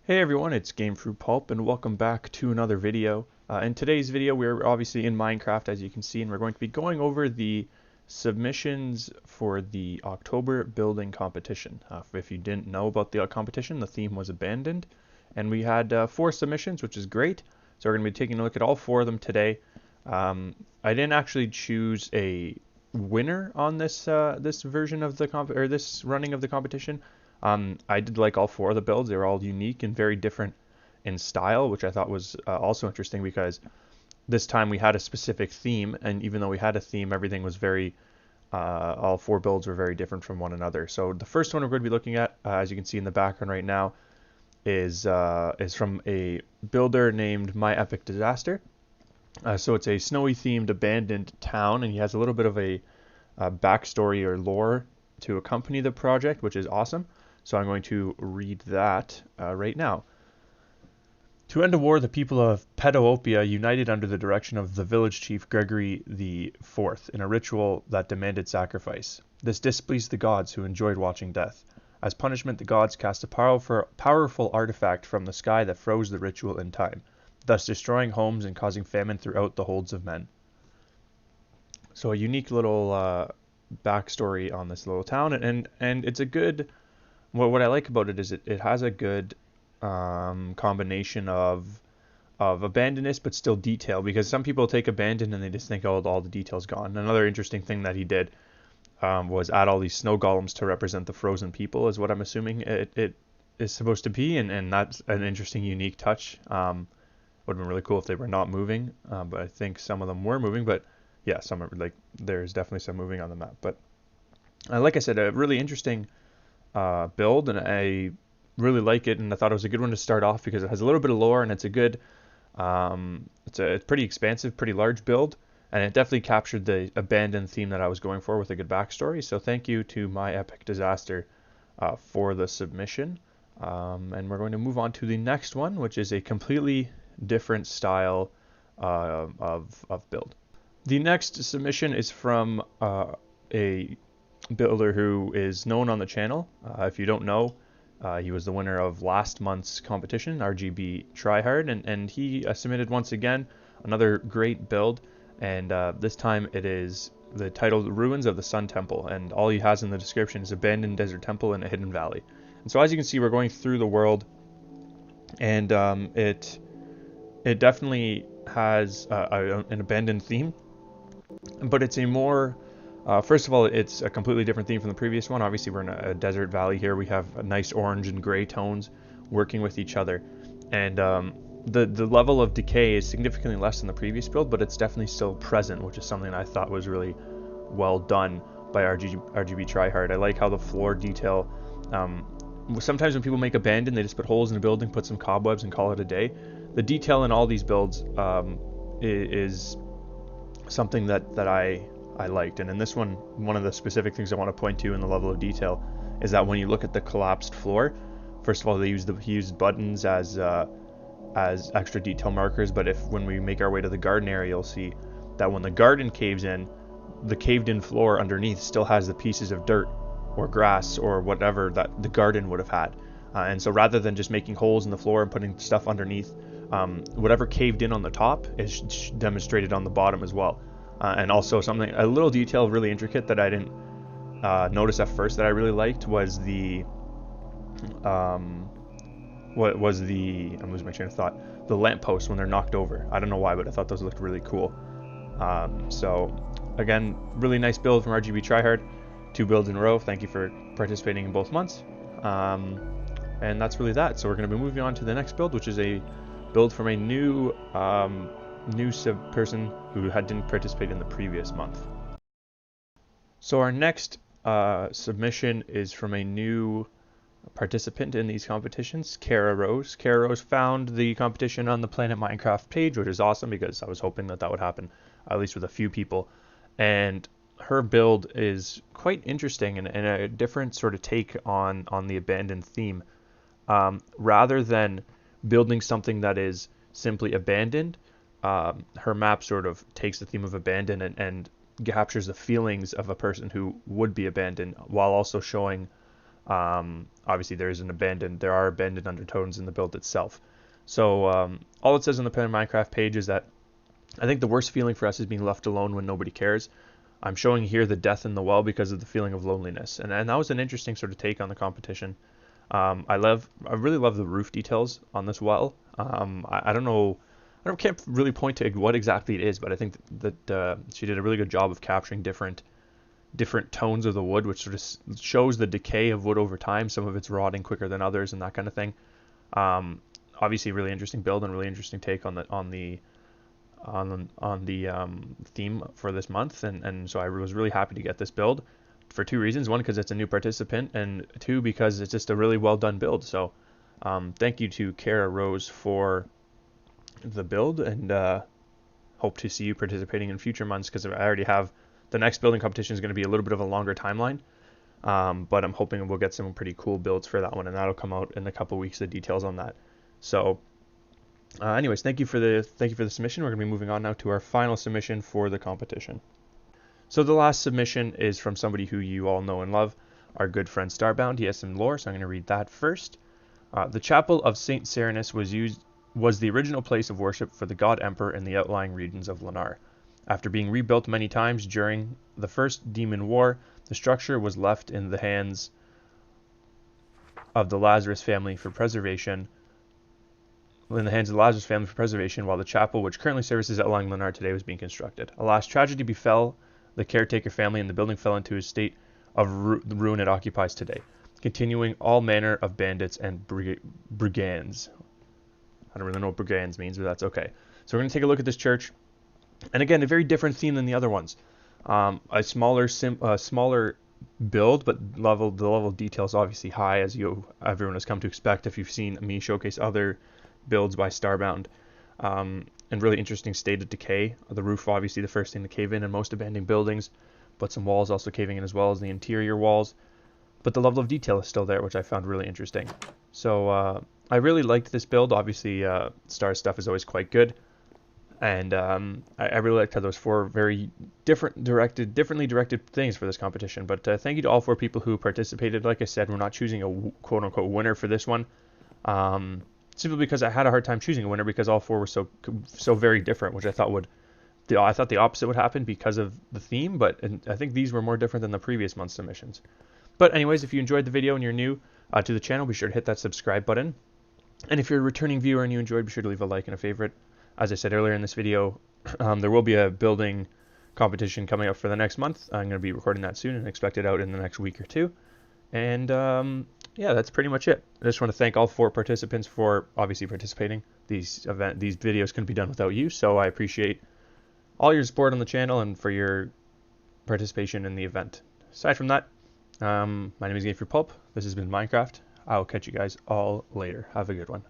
Hey everyone, it's Gamefruitpulp and welcome back to another video. In today's video, we're obviously in Minecraft, as you can see, and we're going to be going over the submissions for the October building competition. If you didn't know about the competition, the theme was abandoned, and we had 4 submissions, which is great. So we're going to be taking a look at all 4 of them today. I didn't actually choose a winner on this version of the this running of the competition. I did like all 4 of the builds. They were all unique and very different in style, which I thought was also interesting because this time we had a specific theme, and even though we had a theme, everything was very, all 4 builds were very different from one another. So the first one we're going to be looking at, as you can see in the background right now, is from a builder named My Epic Disaster. So it's a snowy themed abandoned town, and he has a little bit of a backstory or lore to accompany the project, which is awesome. So I'm going to read that right now. To end a war, the people of Pedoopia united under the direction of the village chief Gregory IV in a ritual that demanded sacrifice. This displeased the gods, who enjoyed watching death. As punishment, the gods cast a powerful artifact from the sky that froze the ritual in time, thus destroying homes and causing famine throughout the holds of men. So a unique little backstory on this little town, and it's a good. What I like about it is it has a good combination of abandonness but still detail, because some people take abandon and they just think, oh, all the detail's gone. Another interesting thing that he did was add all these snow golems to represent the frozen people, is what I'm assuming it is supposed to be, and that's an interesting, unique touch. Would have been really cool if they were not moving, but I think some of them were moving. But yeah, some are, like, there's definitely some moving on the map. But like I said, a really interesting build, and I really like it, and I thought it was a good one to start off because it has a little bit of lore, and it's a good, it's pretty expansive, pretty large build, and it definitely captured the abandoned theme that I was going for with a good backstory. So thank you to My Epic Disaster for the submission, and we're going to move on to the next one, which is a completely different style of build. The next submission is from a builder who is known on the channel. If you don't know, he was the winner of last month's competition, RGBTryhard, and he submitted once again another great build, and this time it is the title Ruins of the Sun Temple, and all he has in the description is abandoned desert temple in a hidden valley. And so as you can see, we're going through the world, and it definitely has an abandoned theme, but it's a more first of all, it's a completely different theme from the previous one. Obviously, we're in a desert valley here. We have a nice orange and gray tones working with each other. And the level of decay is significantly less than the previous build, but it's definitely still present, which is something I thought was really well done by RGBTryhard. I like how the floor detail, sometimes when people make abandon, they just put holes in the building, put some cobwebs, and call it a day. The detail in all these builds is something that I liked. And in this one of the specific things I want to point to in the level of detail is that when you look at the collapsed floor, first of all, he used buttons as extra detail markers. But when we make our way to the garden area, you'll see that when the garden caves in, the caved in floor underneath still has the pieces of dirt or grass or whatever that the garden would have had. And so rather than just making holes in the floor and putting stuff underneath, whatever caved in on the top is demonstrated on the bottom as well. And also a little detail really intricate that I didn't notice at first that I really liked was I'm losing my train of thought, the lampposts when they're knocked over. I don't know why, but I thought those looked really cool. So again, really nice build from RGBTryhard, 2 builds in a row. Thank you for participating in both months. And that's really that. So we're going to be moving on to the next build, which is a build from a new person who didn't participate in the previous month. So our next submission is from a new participant in these competitions, Cararose. Cararose found the competition on the Planet Minecraft page, which is awesome because I was hoping that would happen, at least with a few people. And her build is quite interesting and a different sort of take on the abandoned theme. Rather than building something that is simply abandoned, her map sort of takes the theme of abandon and captures the feelings of a person who would be abandoned, while also showing Obviously, there are abandoned undertones in the build itself. So all it says on the Pen Minecraft page is that I think the worst feeling for us is being left alone when nobody cares. I'm showing here the death in the well because of the feeling of loneliness, and that was an interesting sort of take on the competition. I really love the roof details on this well. I don't know, can't really point to what exactly it is, but I think that she did a really good job of capturing different tones of the wood, which sort of shows the decay of wood over time. Some of it's rotting quicker than others, and that kind of thing. Obviously, really interesting build and really interesting take on the theme for this month, and so I was really happy to get this build for two reasons. One, because it's a new participant, and two, because it's just a really well done build. So thank you to Cararose for the build, and hope to see you participating in future months, because I already have the next building competition is going to be a little bit of a longer timeline, but I'm hoping we'll get some pretty cool builds for that one, and that'll come out in a couple weeks, the details on that. So anyways, thank you for the submission. We're going to be moving on now to our final submission for the competition. So the last submission is from somebody who you all know and love, our good friend Starbound. He has some lore, so I'm going to read that first. The Chapel of Saint Serenus was the original place of worship for the God Emperor in the outlying regions of Lanar. After being rebuilt many times during the First Demon War, the structure was left in the hands of the Lazarus family for preservation. While the chapel, which currently services outlying Lanar today, was being constructed. Alas, tragedy befell the caretaker family, and the building fell into a state of ruin it occupies today, continuing all manner of bandits and brigands. I don't really know what brigands means, but that's okay. So we're going to take a look at this church. And again, a very different theme than the other ones. A smaller build, but the level of detail is obviously high, as everyone has come to expect if you've seen me showcase other builds by Starbound. And really interesting state of decay. The roof, obviously, the first thing to cave in most abandoned buildings, but some walls also caving in as well as the interior walls. But the level of detail is still there, which I found really interesting. So I really liked this build. Obviously, Star stuff is always quite good. And I really liked how those four very differently directed things for this competition. But thank you to all four people who participated. Like I said, we're not choosing a quote-unquote winner for this one, simply because I had a hard time choosing a winner because all four were so very different, which I thought the opposite would happen because of the theme. But I think these were more different than the previous month's submissions. But anyways, if you enjoyed the video and you're new to the channel, be sure to hit that subscribe button. And if you're a returning viewer and you enjoyed, be sure to leave a like and a favorite. As I said earlier in this video, there will be a building competition coming up for the next month. I'm going to be recording that soon and expect it out in the next week or two. And yeah, that's pretty much it. I just want to thank all four participants for obviously participating. These videos couldn't be done without you, so I appreciate all your support on the channel and for your participation in the event. Aside from that, my name is Gamefruitpulp. This has been Minecraft. I'll catch you guys all later. Have a good one.